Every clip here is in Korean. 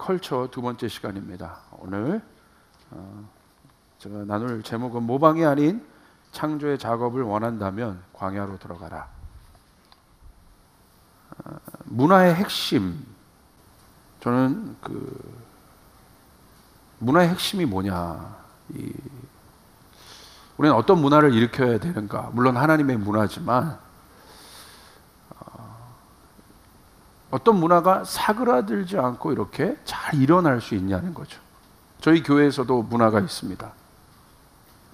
컬처 두 번째 시간입니다. 오늘 제가 나눌 제목은 모방이 아닌 창조의 작업을 원한다면 광야로 들어가라. 문화의 핵심, 저는 문화의 핵심이 뭐냐, 우리는 어떤 문화를 일으켜야 되는가. 물론 하나님의 문화지만 어떤 문화가 사그라들지 않고 이렇게 잘 일어날 수 있냐는 거죠. 저희 교회에서도 문화가 있습니다.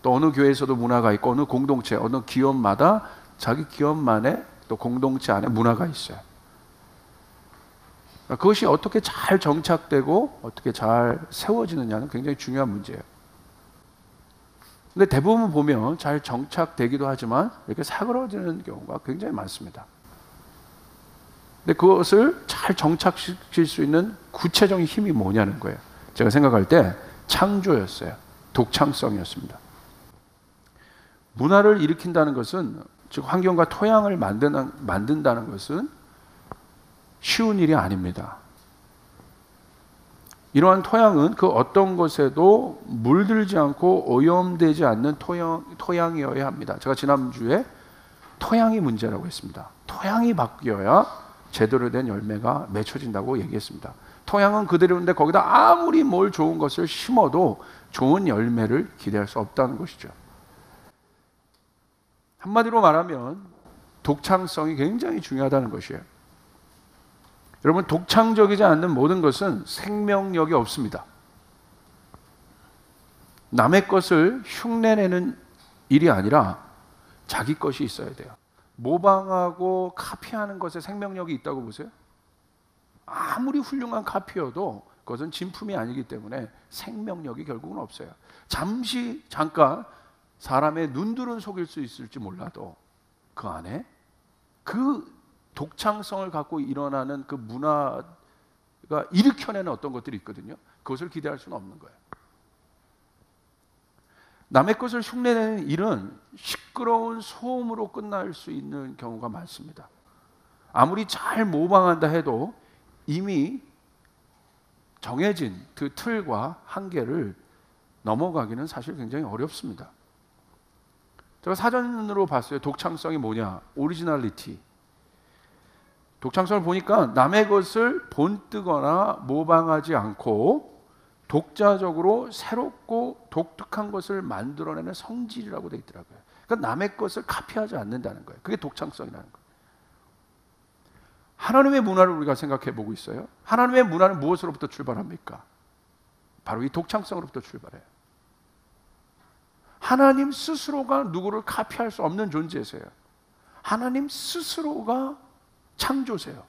또 어느 교회에서도 문화가 있고, 어느 공동체, 어느 기업마다 자기 기업만의 또 공동체 안에 문화가 있어요. 그것이 어떻게 잘 정착되고 어떻게 잘 세워지느냐는 굉장히 중요한 문제예요. 근데 대부분 보면 잘 정착되기도 하지만 이렇게 사그러지는 경우가 굉장히 많습니다. 근데 그것을 잘 정착시킬 수 있는 구체적인 힘이 뭐냐는 거예요. 제가 생각할 때 창조였어요. 독창성이었습니다. 문화를 일으킨다는 것은, 즉 환경과 토양을 만든다는 것은 쉬운 일이 아닙니다. 이러한 토양은 그 어떤 것에도 물들지 않고 오염되지 않는 토양이어야 합니다. 제가 지난주에 토양이 문제라고 했습니다. 토양이 바뀌어야 제대로 된 열매가 맺혀진다고 얘기했습니다. 토양은 그대로인데 거기다 아무리 뭘 좋은 것을 심어도 좋은 열매를 기대할 수 없다는 것이죠. 한마디로 말하면 독창성이 굉장히 중요하다는 것이에요. 여러분, 독창적이지 않는 모든 것은 생명력이 없습니다. 남의 것을 흉내내는 일이 아니라 자기 것이 있어야 돼요. 모방하고 카피하는 것에 생명력이 있다고 보세요? 아무리 훌륭한 카피여도 그것은 진품이 아니기 때문에 생명력이 결국은 없어요. 잠깐 사람의 눈들은 속일 수 있을지 몰라도 그 안에 그 독창성을 갖고 일어나는 그 문화가 일으켜내는 어떤 것들이 있거든요. 그것을 기대할 수는 없는 거예요. 남의 것을 흉내내는 일은 시끄러운 소음으로 끝날 수 있는 경우가 많습니다. 아무리 잘 모방한다 해도 이미 정해진 그 틀과 한계를 넘어가기는 사실 굉장히 어렵습니다. 제가 사전으로 봤어요. 독창성이 뭐냐? 오리지널리티. 독창성을 보니까 남의 것을 본뜨거나 모방하지 않고 독자적으로 새롭고 독특한 것을 만들어내는 성질이라고 되어 있더라고요. 그러니까 남의 것을 카피하지 않는다는 거예요. 그게 독창성이라는 거예요. 하나님의 문화를 우리가 생각해 보고 있어요. 하나님의 문화는 무엇으로부터 출발합니까? 바로 이 독창성으로부터 출발해요. 하나님 스스로가 누구를 카피할 수 없는 존재세요. 하나님 스스로가 창조세요.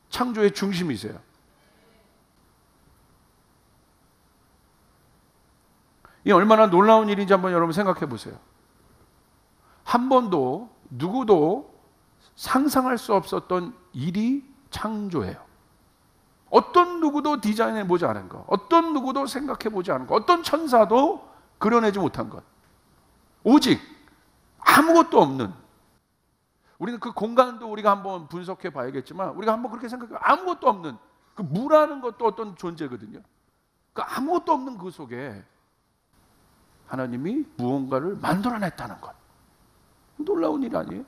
창조의 중심이세요. 이 얼마나 놀라운 일인지 한번 여러분 생각해 보세요. 한 번도 누구도 상상할 수 없었던 일이 창조예요. 어떤 누구도 디자인해 보지 않은 것, 어떤 누구도 생각해 보지 않은 것, 어떤 천사도 그려내지 못한 것, 오직 아무것도 없는, 우리는 그 공간도 우리가 한번 분석해 봐야겠지만 우리가 한번 그렇게 생각해요. 아무것도 없는 그 무라는 것도 어떤 존재거든요. 그 아무것도 없는 그 속에 하나님이 무언가를 만들어냈다는 것, 놀라운 일 아니에요?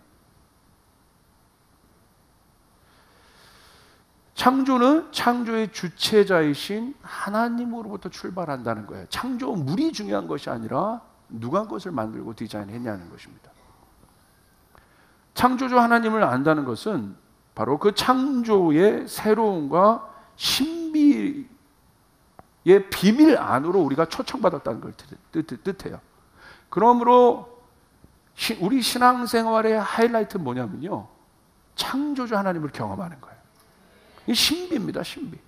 창조는 창조의 주체자이신 하나님으로부터 출발한다는 거예요. 창조물이 중요한 것이 아니라 누가 그것을 만들고 디자인했냐는 것입니다. 창조주 하나님을 안다는 것은 바로 그 창조의 새로움과 신비의 비밀 안으로 우리가 초청받았다는 걸 뜻해요. 그러므로 우리 신앙생활의 하이라이트는 뭐냐면요, 창조주 하나님을 경험하는 거예요. 이 신비입니다. 신비.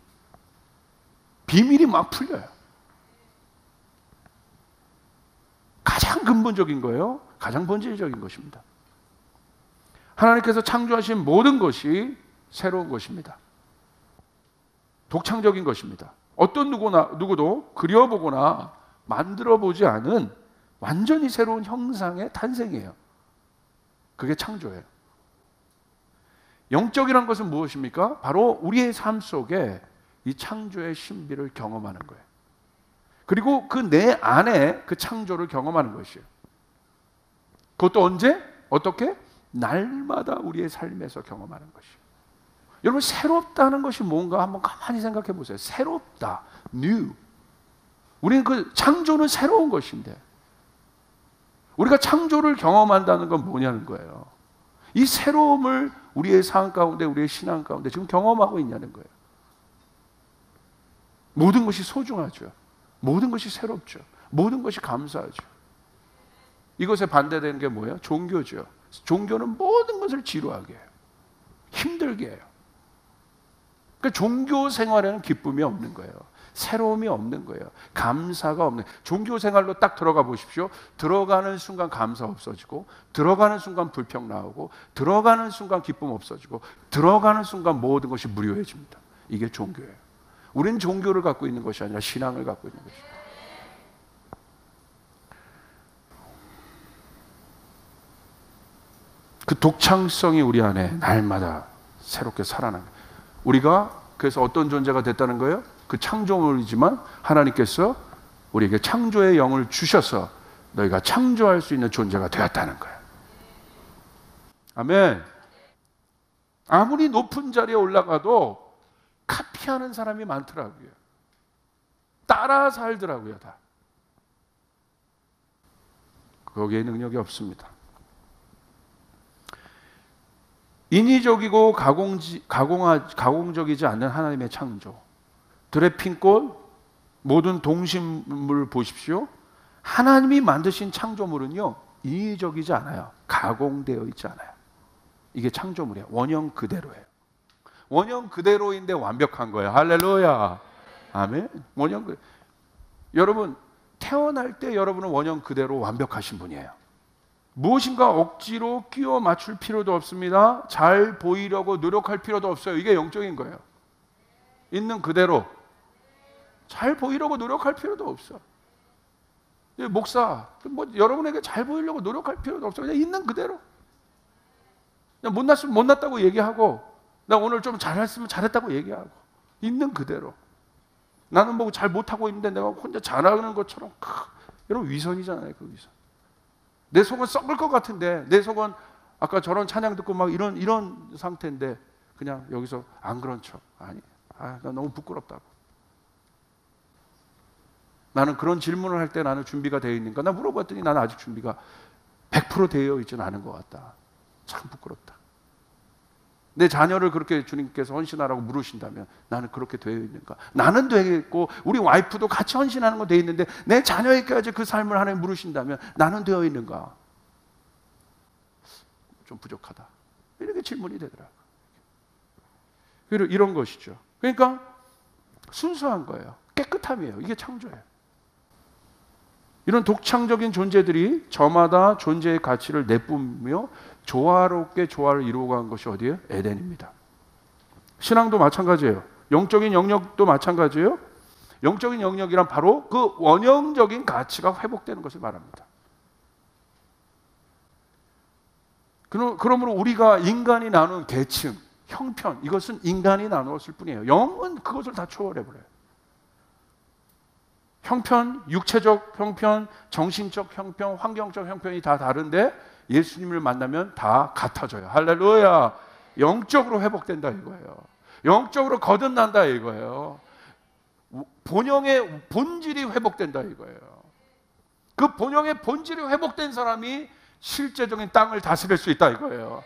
비밀이 막 풀려요. 가장 근본적인 거예요. 가장 본질적인 것입니다. 하나님께서 창조하신 모든 것이 새로운 것입니다. 독창적인 것입니다. 어떤 누구도 그려보거나 만들어보지 않은 완전히 새로운 형상의 탄생이에요. 그게 창조예요. 영적이란 것은 무엇입니까? 바로 우리의 삶 속에 이 창조의 신비를 경험하는 거예요. 그리고 그 내 안에 그 창조를 경험하는 것이에요. 그것도 언제? 어떻게? 날마다 우리의 삶에서 경험하는 것이에요. 여러분, 새롭다는 것이 뭔가 한번 가만히 생각해 보세요. 새롭다, new. 우리는 그 창조는 새로운 것인데 우리가 창조를 경험한다는 건 뭐냐는 거예요. 이 새로움을 우리의 삶 가운데, 우리의 신앙 가운데 지금 경험하고 있냐는 거예요. 모든 것이 소중하죠. 모든 것이 새롭죠. 모든 것이 감사하죠. 이것에 반대되는 게 뭐예요? 종교죠. 종교는 모든 것을 지루하게 해요. 힘들게 해요. 그러니까 종교 생활에는 기쁨이 없는 거예요. 새로움이 없는 거예요. 감사가 없는 거예요. 종교 생활로 딱 들어가 보십시오. 들어가는 순간 감사 없어지고, 들어가는 순간 불평 나오고, 들어가는 순간 기쁨 없어지고, 들어가는 순간 모든 것이 무료해집니다. 이게 종교예요. 우리는 종교를 갖고 있는 것이 아니라 신앙을 갖고 있는 것입니다. 그 독창성이 우리 안에 날마다 새롭게 살아나는 거예요. 우리가 그래서 어떤 존재가 됐다는 거예요? 그 창조물이지만 하나님께서 우리에게 창조의 영을 주셔서 너희가 창조할 수 있는 존재가 되었다는 거예요. 아멘. 아무리 높은 자리에 올라가도 카피하는 사람이 많더라고요. 따라 살더라고요, 다. 거기에 능력이 없습니다. 인위적이고 가공적이지 않는 하나님의 창조. 드래핀꽃, 모든 동식물 보십시오. 하나님이 만드신 창조물은요, 인위적이지 않아요. 가공되어 있지 않아요. 이게 창조물이에요. 원형 그대로예요. 원형 그대로인데 완벽한 거예요. 할렐루야. 아멘. 원형 그대로. 여러분, 태어날 때 여러분은 원형 그대로 완벽하신 분이에요. 무엇인가 억지로 끼워 맞출 필요도 없습니다. 잘 보이려고 노력할 필요도 없어요. 이게 영적인 거예요. 있는 그대로. 잘 보이려고 노력할 필요도 없어. 목사, 여러분에게 잘 보이려고 노력할 필요도 없어. 그냥 있는 그대로. 그냥 못났으면 못났다고 얘기하고, 나 오늘 좀 잘했으면 잘했다고 얘기하고, 있는 그대로. 나는 뭐 잘 못하고 있는데 내가 혼자 잘하는 것처럼, 여러분 위선이잖아요, 그 위선. 내 속은 썩을 것 같은데, 내 속은 아까 저런 찬양 듣고 막 이런 상태인데, 그냥 여기서 안 그런 척. 아니, 나 너무 부끄럽다고. 나는 그런 질문을 할 때 나는 준비가 되어 있는가? 나 물어봤더니 나는 아직 준비가 100% 되어 있지는 않은 것 같다. 참 부끄럽다. 내 자녀를 그렇게 주님께서 헌신하라고 물으신다면 나는 그렇게 되어 있는가? 나는 되겠고 우리 와이프도 같이 헌신하는 거 되어 있는데 내 자녀에게까지 그 삶을 하나님 물으신다면 나는 되어 있는가? 좀 부족하다. 이렇게 질문이 되더라고요. 이런 것이죠. 그러니까 순수한 거예요. 깨끗함이에요. 이게 창조예요. 이런 독창적인 존재들이 저마다 존재의 가치를 내뿜으며 조화롭게 조화를 이루어간 것이 어디예요? 에덴입니다. 신앙도 마찬가지예요. 영적인 영역도 마찬가지예요. 영적인 영역이란 바로 그 원형적인 가치가 회복되는 것을 말합니다. 그러므로 우리가 인간이 나눈 계층, 형편, 이것은 인간이 나누었을 뿐이에요. 영은 그것을 다 초월해버려요. 형편, 육체적 형편, 정신적 형편, 환경적 형편이 다 다른데 예수님을 만나면 다 같아져요. 할렐루야. 영적으로 회복된다 이거예요. 영적으로 거듭난다 이거예요. 본영의 본질이 회복된다 이거예요. 그 본영의 본질이 회복된 사람이 실제적인 땅을 다스릴 수 있다 이거예요.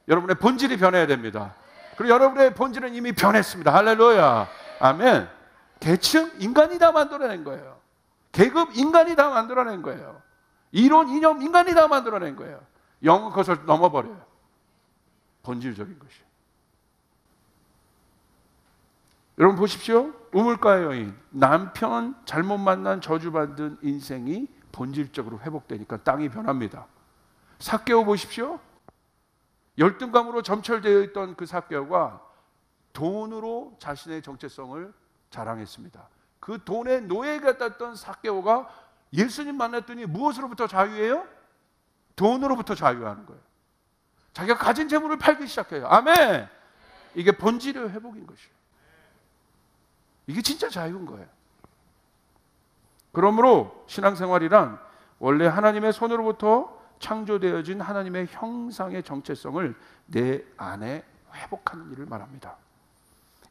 여러분의 본질이 변해야 됩니다. 그리고 여러분의 본질은 이미 변했습니다. 할렐루야. 아멘. 계층 인간이 다 만들어낸 거예요. 계급 인간이 다 만들어낸 거예요. 이론 이념 인간이 다 만들어낸 거예요. 영은 그것을 넘어버려요. 본질적인 것이. 여러분 보십시오. 우물가의 여인, 남편 잘못 만난 저주받은 인생이 본질적으로 회복되니까 땅이 변합니다. 삭개오 보십시오. 열등감으로 점철되어 있던 그 삭개오가 돈으로 자신의 정체성을 자랑했습니다. 그 돈의 노예가 됐던 삭개오가 예수님 만났더니 무엇으로부터 자유해요? 돈으로부터 자유하는 거예요. 자기가 가진 재물을 팔기 시작해요. 아멘. 이게 본질의 회복인 것이에요. 이게 진짜 자유인 거예요. 그러므로 신앙생활이란 원래 하나님의 손으로부터 창조되어진 하나님의 형상의 정체성을 내 안에 회복하는 일을 말합니다.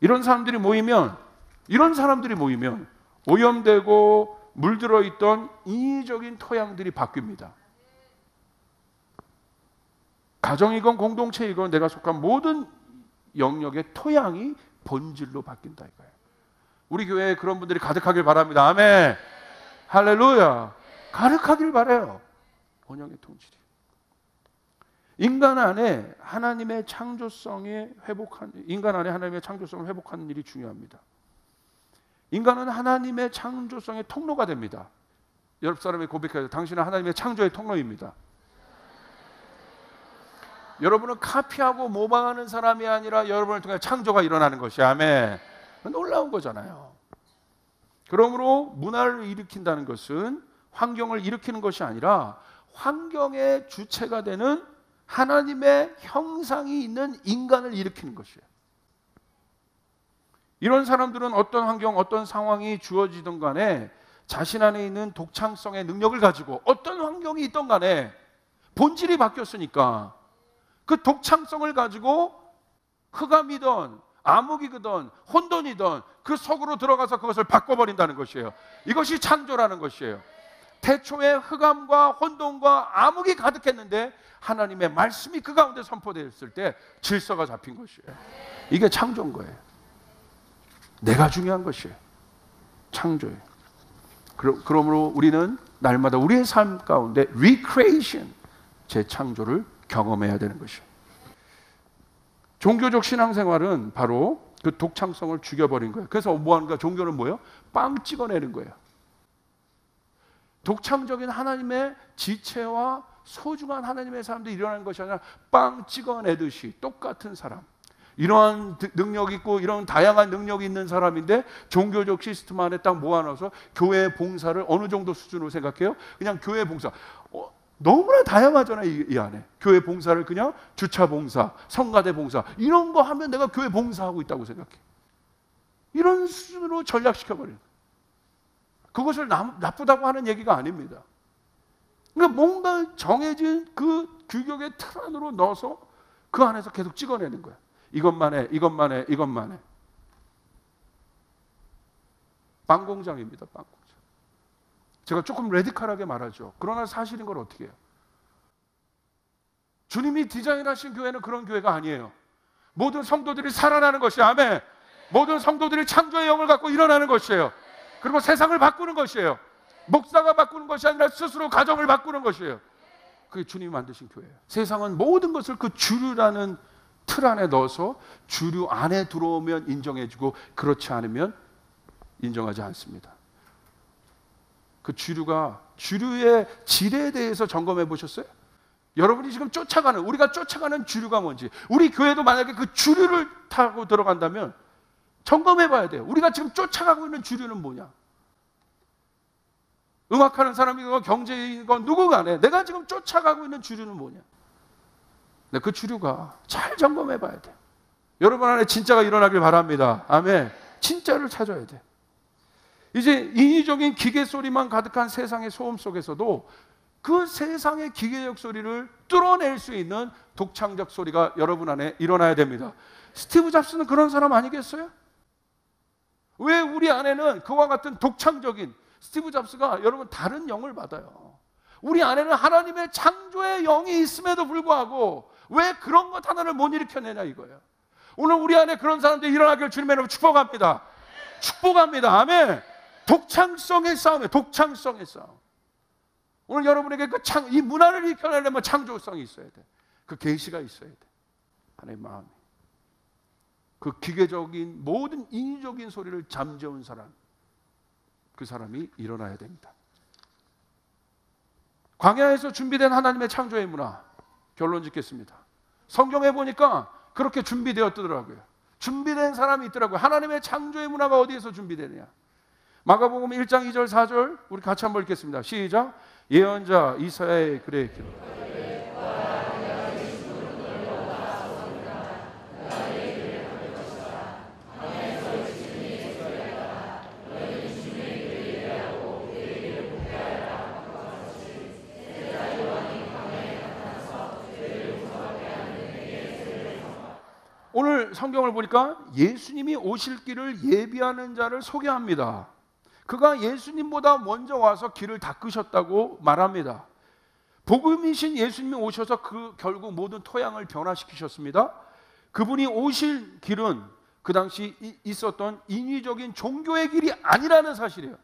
이런 사람들이 모이면 오염되고 물들어 있던 인위적인 토양들이 바뀝니다. 가정이건 공동체이건 내가 속한 모든 영역의 토양이 본질로 바뀐다 이거예요. 우리 교회에 그런 분들이 가득하길 바랍니다. 아멘. 할렐루야. 가득하길 바라요. 원형의 통질이. 인간 안에 하나님의 창조성을 회복하는 일이 중요합니다. 인간은 하나님의 창조성의 통로가 됩니다. 옆 사람이 고백해요. 당신은 하나님의 창조의 통로입니다. 여러분은 카피하고 모방하는 사람이 아니라 여러분을 통해 창조가 일어나는 것이 아멘. 놀라운 거잖아요. 그러므로 문화를 일으킨다는 것은 환경을 일으키는 것이 아니라 환경의 주체가 되는 하나님의 형상이 있는 인간을 일으키는 것이에요. 이런 사람들은 어떤 환경, 어떤 상황이 주어지든 간에 자신 안에 있는 독창성의 능력을 가지고 어떤 환경이 있든 간에 본질이 바뀌었으니까 그 독창성을 가지고 흑암이든 암흑이든 혼돈이든 그 속으로 들어가서 그것을 바꿔버린다는 것이에요. 이것이 창조라는 것이에요. 태초에 흑암과 혼돈과 암흑이 가득했는데 하나님의 말씀이 그 가운데 선포되었을 때 질서가 잡힌 것이에요. 이게 창조인 거예요. 내가 중요한 것이에요. 창조예요. 그러므로 우리는 날마다 우리의 삶 가운데 recreation, 재창조를 경험해야 되는 것이에요. 종교적 신앙생활은 바로 그 독창성을 죽여버린 거예요. 그래서 뭐 하는가? 종교는 뭐예요? 빵 찍어내는 거예요. 독창적인 하나님의 지체와 소중한 하나님의 사람들이 일어나는 것이 아니라 빵 찍어내듯이 똑같은 사람, 이러한 능력 있고 이런 다양한 능력이 있는 사람인데 종교적 시스템 안에 딱 모아놔서 교회 봉사를 어느 정도 수준으로 생각해요? 그냥 교회 봉사. 너무나 다양하잖아요. 이 안에 교회 봉사를 그냥 주차 봉사, 성가대 봉사 이런 거 하면 내가 교회 봉사하고 있다고 생각해. 이런 수준으로 전락시켜버려요. 그것을 나쁘다고 하는 얘기가 아닙니다. 그러니까 뭔가 정해진 그 규격의 틀 안으로 넣어서 그 안에서 계속 찍어내는 거야. 이것만 해. 빵 공장입니다. 빵 공장. 제가 조금 레디컬하게 말하죠. 그러나 사실인 걸 어떻게 해요? 주님이 디자인하신 교회는 그런 교회가 아니에요. 모든 성도들이 살아나는 것이 아멘. 모든 성도들이 창조의 영을 갖고 일어나는 것이에요. 그리고 세상을 바꾸는 것이에요. 목사가 바꾸는 것이 아니라 스스로 가정을 바꾸는 것이에요. 그게 주님이 만드신 교회예요. 세상은 모든 것을 그 주류라는 틀 안에 넣어서 주류 안에 들어오면 인정해주고 그렇지 않으면 인정하지 않습니다. 그 주류의 질에 대해서 점검해 보셨어요? 여러분이 지금 우리가 쫓아가는 주류가 뭔지, 우리 교회도 만약에 그 주류를 타고 들어간다면 점검해 봐야 돼요. 우리가 지금 쫓아가고 있는 주류는 뭐냐? 음악하는 사람이건 경제이건 누구 간에 내가 지금 쫓아가고 있는 주류는 뭐냐? 그 주류가 잘 점검해 봐야 돼요. 여러분 안에 진짜가 일어나길 바랍니다. 아멘. 진짜를 찾아야 돼요. 이제 인위적인 기계 소리만 가득한 세상의 소음 속에서도 그 세상의 기계적 소리를 뚫어낼 수 있는 독창적 소리가 여러분 안에 일어나야 됩니다. 스티브 잡스는 그런 사람 아니겠어요? 왜 우리 안에는 그와 같은 독창적인 스티브 잡스가 여러분 다른 영을 받아요. 우리 안에는 하나님의 창조의 영이 있음에도 불구하고 왜 그런 것 하나를 못 일으켜내냐 이거예요. 오늘 우리 안에 그런 사람들이 일어나길 주님의 이름으로 축복합니다. 축복합니다. 아멘. 독창성의 싸움이에요. 독창성의 싸움. 오늘 여러분에게 이 문화를 일으켜내려면 창조성이 있어야 돼. 그 계시가 있어야 돼. 하나님의 마음이. 그 기계적인 모든 인위적인 소리를 잠재운 사람, 그 사람이 일어나야 됩니다. 광야에서 준비된 하나님의 창조의 문화, 결론 짓겠습니다. 성경에 보니까 그렇게 준비되었더라고요. 준비된 사람이 있더라고요. 하나님의 창조의 문화가 어디에서 준비되느냐? 마가복음 1장 2절 4절 우리 같이 한번 읽겠습니다. 시작. 예언자 이사야의 글에 성경을 보니까 예수님이 오실 길을 예비하는 자를 소개합니다. 그가 예수님보다 먼저 와서 길을 닦으셨다고 말합니다. 복음이신 예수님이 오셔서 결국 모든 토양을 변화시키셨습니다. 그분이 오실 길은 그 당시 있었던 인위적인 종교의 길이 아니라는 사실이에요.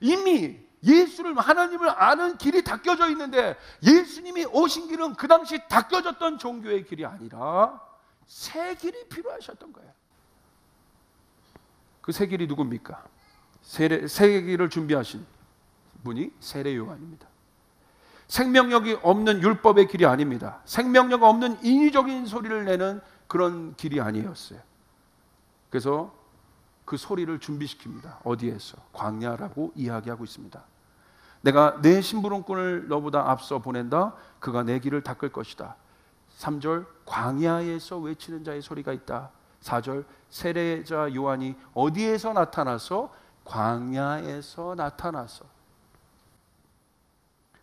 이미 예수를, 하나님을 아는 길이 닦여져 있는데 예수님이 오신 길은 그 당시 닦여졌던 종교의 길이 아니라 새 길이 필요하셨던 거예요. 그 새 길이 누굽니까? 새 길을 준비하신 분이 세례 요한입니다. 생명력이 없는 율법의 길이 아닙니다. 생명력 없는 인위적인 소리를 내는 그런 길이 아니었어요. 그래서 그 소리를 준비시킵니다. 어디에서? 광야라고 이야기하고 있습니다. 내가 내 심부름꾼을 너보다 앞서 보낸다. 그가 내 길을 닦을 것이다. 3절, 광야에서 외치는 자의 소리가 있다. 4절, 세례자 요한이 어디에서 나타나서? 광야에서 나타나서.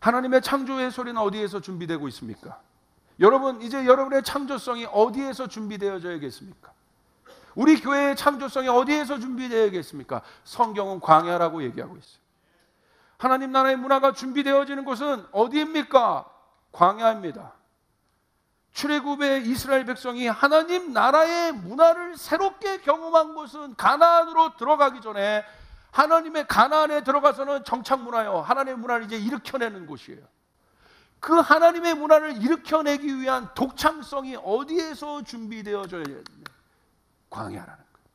하나님의 창조의 소리는 어디에서 준비되고 있습니까? 여러분, 이제 여러분의 창조성이 어디에서 준비되어져야겠습니까? 우리 교회의 창조성이 어디에서 준비되어야겠습니까? 성경은 광야라고 얘기하고 있어요. 하나님 나라의 문화가 준비되어지는 곳은 어디입니까? 광야입니다. 출애굽의 이스라엘 백성이 하나님 나라의 문화를 새롭게 경험한 곳은 가나안으로 들어가기 전에, 하나님의 가나안에 들어가서는 정착 문화요, 하나님의 문화를 이제 일으켜내는 곳이에요. 그 하나님의 문화를 일으켜내기 위한 독창성이 어디에서 준비되어져야 되냐? 광야라는 거예요.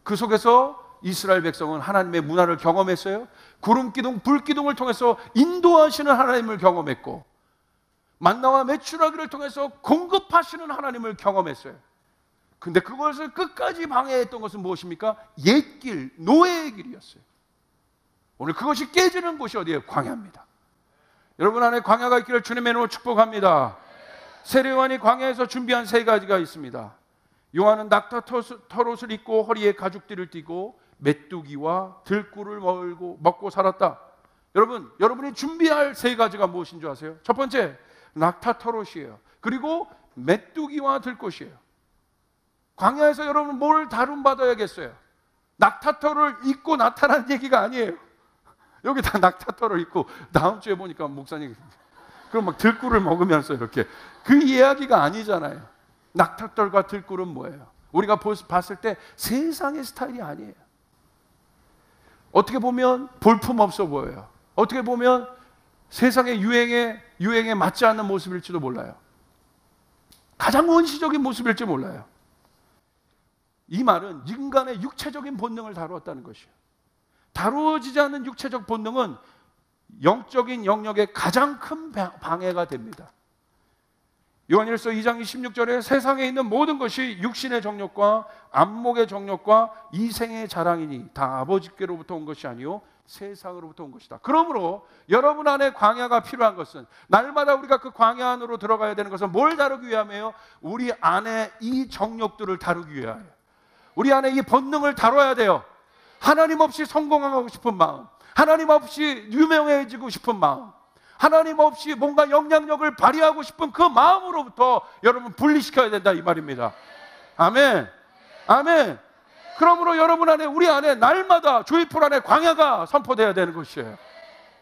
그 속에서 이스라엘 백성은 하나님의 문화를 경험했어요. 구름 기둥, 불 기둥을 통해서 인도하시는 하나님을 경험했고, 만나와 메추라기를 통해서 공급하시는 하나님을 경험했어요. 근데 그것을 끝까지 방해했던 것은 무엇입니까? 옛길, 노예의 길이었어요. 오늘 그것이 깨지는 곳이 어디예요? 광야입니다. 여러분 안에 광야가 있기를 주님의 이름으로 축복합니다. 세례 요한이 광야에서 준비한 세 가지가 있습니다. 요한은 낙타 털옷을 입고 허리에 가죽띠를 띠고 메뚜기와 들꿀을 먹고 살았다. 여러분이 준비할 세 가지가 무엇인 줄 아세요? 첫 번째, 낙타 털옷이에요. 그리고 메뚜기와 들꽃이에요. 광야에서 여러분 뭘 다룬받아야겠어요? 낙타털을 입고 나타난 얘기가 아니에요. 여기 다 낙타털을 입고, 다음 주에 보니까 목사님 그럼 막 들꿀을 먹으면서 이렇게, 그 이야기가 아니잖아요. 낙타털과 들꿀은 뭐예요? 우리가 봤을 때 세상의 스타일이 아니에요. 어떻게 보면 볼품없어 보여요. 어떻게 보면 세상의 유행에 맞지 않는 모습일지도 몰라요. 가장 원시적인 모습일지 몰라요. 이 말은 인간의 육체적인 본능을 다루었다는 것이에요. 다루어지지 않는 육체적 본능은 영적인 영역에 가장 큰 방해가 됩니다. 요한일서 2장 26절에 세상에 있는 모든 것이 육신의 정욕과 안목의 정욕과 이생의 자랑이니 다 아버지께로부터 온 것이 아니요 세상으로부터 온 것이다. 그러므로 여러분 안에 광야가 필요한 것은, 날마다 우리가 그 광야 안으로 들어가야 되는 것은 뭘 다루기 위함이에요? 우리 안에 이 정욕들을 다루기 위하여, 우리 안에 이 본능을 다뤄야 돼요. 하나님 없이 성공하고 싶은 마음, 하나님 없이 유명해지고 싶은 마음, 하나님 없이 뭔가 영향력을 발휘하고 싶은 그 마음으로부터 여러분 분리시켜야 된다, 이 말입니다. 아멘. 아멘. 그러므로 여러분 안에, 우리 안에 날마다 조이풀 안에 광야가 선포되어야 되는 것이에요.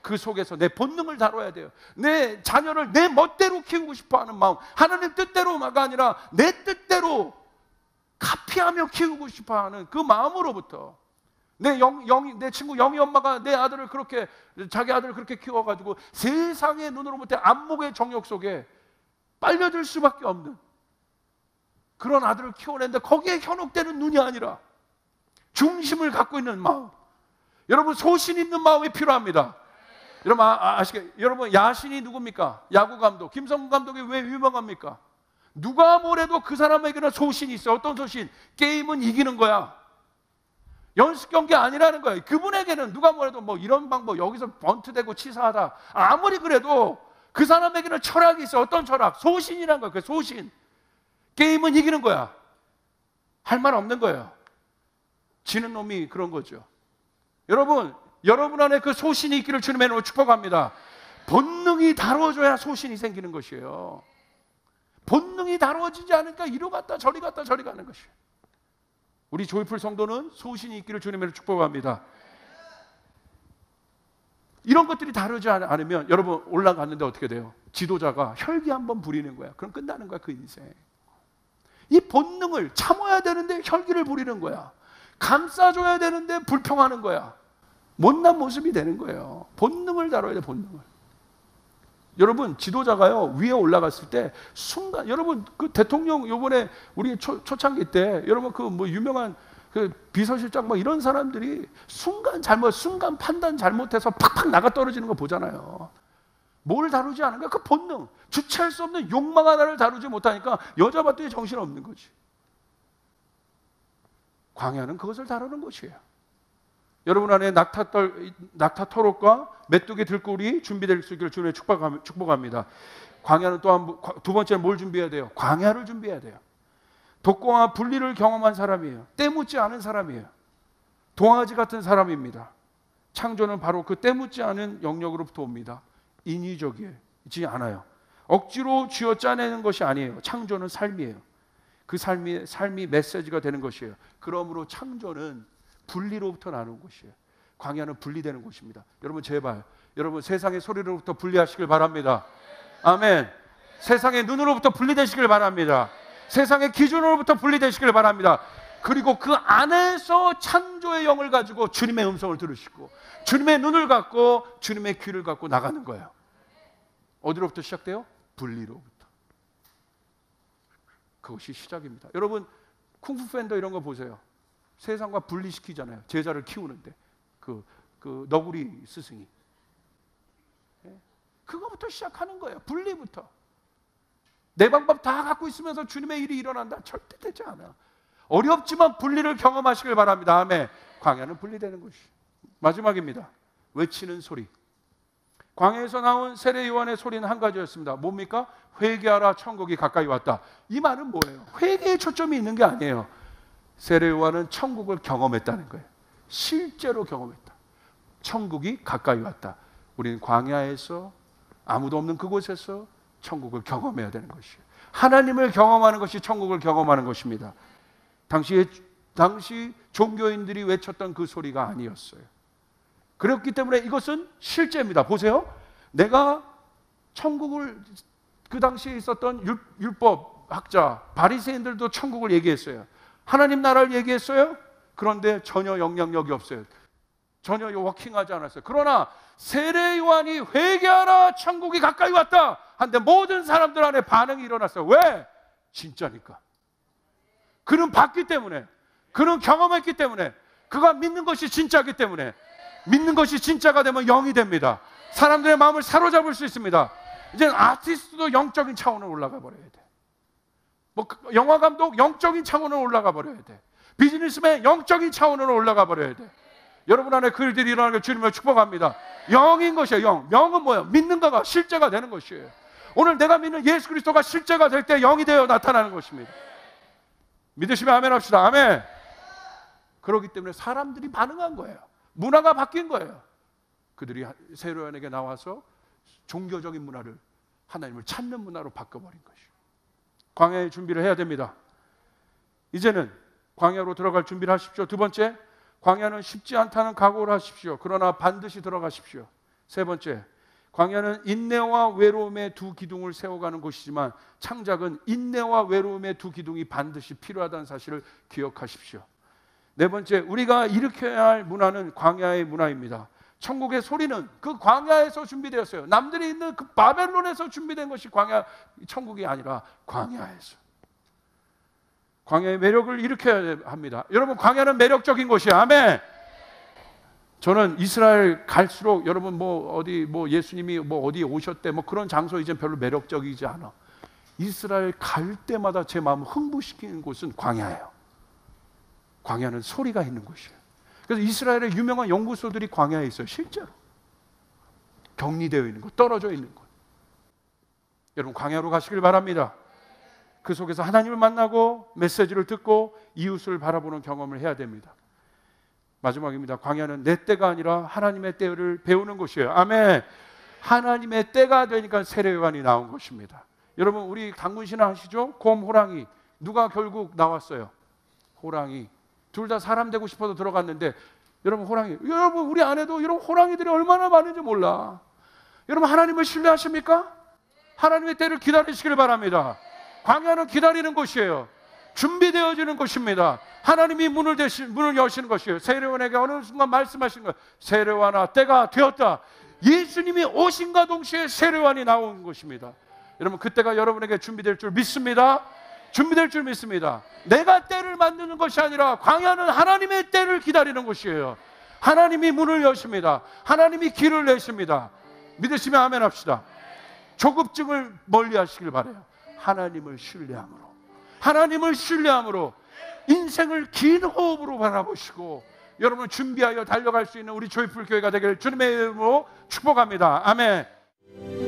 그 속에서 내 본능을 다뤄야 돼요. 내 자녀를 내 멋대로 키우고 싶어하는 마음, 하나님 뜻대로가 아니라 내 뜻대로 카피하며 키우고 싶어하는 그 마음으로부터, 내 친구 영희 엄마가 내 아들을 그렇게, 자기 아들을 그렇게 키워가지고 세상의 눈으로부터 안목의 정욕 속에 빨려들 수밖에 없는 그런 아들을 키워냈는데, 거기에 현혹되는 눈이 아니라 중심을 갖고 있는 마음, 여러분 소신 있는 마음이 필요합니다. 여러분 아시겠죠? 여러분 야신이 누굽니까? 야구 감독 김성근 감독이 왜 유명합니까? 누가 뭐래도 그 사람에게는 소신이 있어요. 어떤 소신? 게임은 이기는 거야. 연습 경기 아니라는 거예요. 그분에게는 누가 뭐래도 뭐 이런 방법, 여기서 번트대고 치사하다, 아무리 그래도 그 사람에게는 철학이 있어요. 어떤 철학? 소신이라는 거예요. 그 소신. 게임은 이기는 거야. 할 말 없는 거예요. 지는 놈이 그런 거죠. 여러분 안에 그 소신이 있기를 주님의 이름으로 축복합니다. 본능이 다뤄져야 소신이 생기는 것이에요. 본능이 다루어지지 않으니까 이리 갔다 저리 갔다 저리 가는 것이에요. 우리 조이풀 성도는 소신이 있기를 주님으로 축복합니다. 이런 것들이 다루지 않으면 여러분 올라갔는데 어떻게 돼요? 지도자가 혈기 한번 부리는 거야. 그럼 끝나는 거야, 그 인생. 이 본능을 참아야 되는데 혈기를 부리는 거야. 감싸줘야 되는데 불평하는 거야. 못난 모습이 되는 거예요. 본능을 다뤄야 돼, 본능을. 여러분 지도자가요 위에 올라갔을 때 순간, 여러분 그 대통령 요번에 우리 초창기 때 여러분 그 뭐 유명한 그 비서실장 뭐 이런 사람들이 순간 판단 잘못해서 팍팍 나가 떨어지는 거 보잖아요. 뭘 다루지 않은 거야? 그 본능, 주체할 수 없는 욕망 하나를 다루지 못하니까 여자 봤더니 정신 없는 거지. 광야는 그것을 다루는 것이에요. 여러분 안에 낙타 토록과 메뚜기 들꿀이 준비될 수 있기를 주님의 축복합니다. 광야는 또한 두 번째는 뭘 준비해야 돼요? 광야를 준비해야 돼요. 독고와 분리를 경험한 사람이에요. 때묻지 않은 사람이에요. 동아지 같은 사람입니다. 창조는 바로 그 때묻지 않은 영역으로부터 옵니다. 인위적이지 않아요. 억지로 쥐어 짜내는 것이 아니에요. 창조는 삶이에요. 그 삶이 메시지가 되는 것이에요. 그러므로 창조는 분리로부터 나누는 곳이에요. 광야는 분리되는 곳입니다. 여러분 제발, 여러분 세상의 소리로부터 분리하시길 바랍니다. 아멘. 세상의 눈으로부터 분리되시길 바랍니다. 세상의 기준으로부터 분리되시길 바랍니다. 그리고 그 안에서 창조의 영을 가지고 주님의 음성을 들으시고 주님의 눈을 갖고 주님의 귀를 갖고 나가는 거예요. 어디로부터 시작돼요? 분리로부터. 그것이 시작입니다. 여러분 쿵푸 팬더 이런 거 보세요. 세상과 분리시키잖아요. 제자를 키우는데 그 너구리 스승이. 그거부터 시작하는 거예요. 분리부터. 내 방법 다 갖고 있으면서 주님의 일이 일어난다? 절대 되지 않아. 어렵지만 분리를 경험하시길 바랍니다. 아멘. 광야는 분리되는 것이. 마지막입니다. 외치는 소리. 광야에서 나온 세례 요한의 소리는 한 가지였습니다. 뭡니까? 회개하라, 천국이 가까이 왔다. 이 말은 뭐예요? 회개에 초점이 있는 게 아니에요. 세례 요한은 천국을 경험했다는 거예요. 실제로 경험했다. 천국이 가까이 왔다. 우리는 광야에서 아무도 없는 그곳에서 천국을 경험해야 되는 것이에요. 하나님을 경험하는 것이 천국을 경험하는 것입니다. 당시 종교인들이 외쳤던 그 소리가 아니었어요. 그렇기 때문에 이것은 실제입니다. 보세요. 내가 천국을, 그 당시에 있었던 율법학자 바리새인들도 천국을 얘기했어요. 하나님 나라를 얘기했어요. 그런데 전혀 영향력이 없어요. 전혀 워킹하지 않았어요. 그러나 세례 요한이 회개하라, 천국이 가까이 왔다 한데 모든 사람들 안에 반응이 일어났어요. 왜? 진짜니까. 그는 봤기 때문에, 그는 경험했기 때문에, 그가 믿는 것이 진짜이기 때문에. 믿는 것이 진짜가 되면 영이 됩니다. 사람들의 마음을 사로잡을 수 있습니다. 이제는 아티스트도 영적인 차원으로 올라가 버려야 돼. 영화 감독 영적인 차원으로 올라가 버려야 돼. 비즈니스맨 영적인 차원으로 올라가 버려야 돼. 여러분 안에 그 일들이 일어나는 걸 주님을 축복합니다. 영인 것이에요. 영. 영은 뭐예요? 믿는 거가 실제가 되는 것이에요. 오늘 내가 믿는 예수 그리스도가 실제가 될 때 영이 되어 나타나는 것입니다. 믿으시면 아멘 합시다. 아멘. 그렇기 때문에 사람들이 반응한 거예요. 문화가 바뀐 거예요. 그들이 세례 요한에게 나와서 종교적인 문화를, 하나님을 찾는 문화로 바꿔버린 것이에요. 광야의 준비를 해야 됩니다. 이제는 광야로 들어갈 준비를 하십시오. 두 번째, 광야는 쉽지 않다는 각오를 하십시오. 그러나 반드시 들어가십시오. 세 번째, 광야는 인내와 외로움의 두 기둥을 세워가는 곳이지만 창작은 인내와 외로움의 두 기둥이 반드시 필요하다는 사실을 기억하십시오. 네 번째, 우리가 일으켜야 할 문화는 광야의 문화입니다. 천국의 소리는 그 광야에서 준비되었어요. 남들이 있는 그 바벨론에서 준비된 것이 천국이 아니라 광야에서. 광야의 매력을 일으켜야 합니다. 여러분, 광야는 매력적인 곳이에요. 아멘. 저는 이스라엘 갈수록 여러분 예수님이 어디 오셨대 그런 장소 이제 별로 매력적이지 않아. 이스라엘 갈 때마다 제 마음을 흥분시키는 곳은 광야예요. 광야는 소리가 있는 곳이에요. 그래서 이스라엘의 유명한 연구소들이 광야에 있어요. 실제로 격리되어 있는 곳, 떨어져 있는 곳. 여러분, 광야로 가시길 바랍니다. 그 속에서 하나님을 만나고 메시지를 듣고 이웃을 바라보는 경험을 해야 됩니다. 마지막입니다. 광야는 내 때가 아니라 하나님의 때를 배우는 곳이에요. 아멘. 하나님의 때가 되니까 세례 요한이 나온 것입니다. 여러분 우리 당군 신화 아시죠? 곰, 호랑이. 누가 결국 나왔어요? 호랑이. 둘 다 사람 되고 싶어서 들어갔는데 여러분 여러분 우리 안에도 이런 호랑이들이 얼마나 많은지 몰라. 여러분 하나님을 신뢰하십니까? 하나님의 때를 기다리시길 바랍니다. 광야는 기다리는 곳이에요. 준비되어지는 곳입니다. 하나님이 문을 여시는 것이에요. 세례원에게 어느 순간 말씀하시는 거예요. 세례원아 때가 되었다. 예수님이 오신과 동시에 세례원이 나온 것입니다. 여러분 그때가 여러분에게 준비될 줄 믿습니다. 준비될 줄 믿습니다. 내가 때를 만드는 것이 아니라 광야는 하나님의 때를 기다리는 곳이에요. 하나님이 문을 여십니다. 하나님이 길을 내십니다. 믿으시면 아멘 합시다. 조급증을 멀리 하시길 바라요. 하나님을 신뢰함으로 인생을 긴 호흡으로 바라보시고 여러분 준비하여 달려갈 수 있는 우리 조이풀 교회가 되기를 주님의 이름으로 축복합니다. 아멘.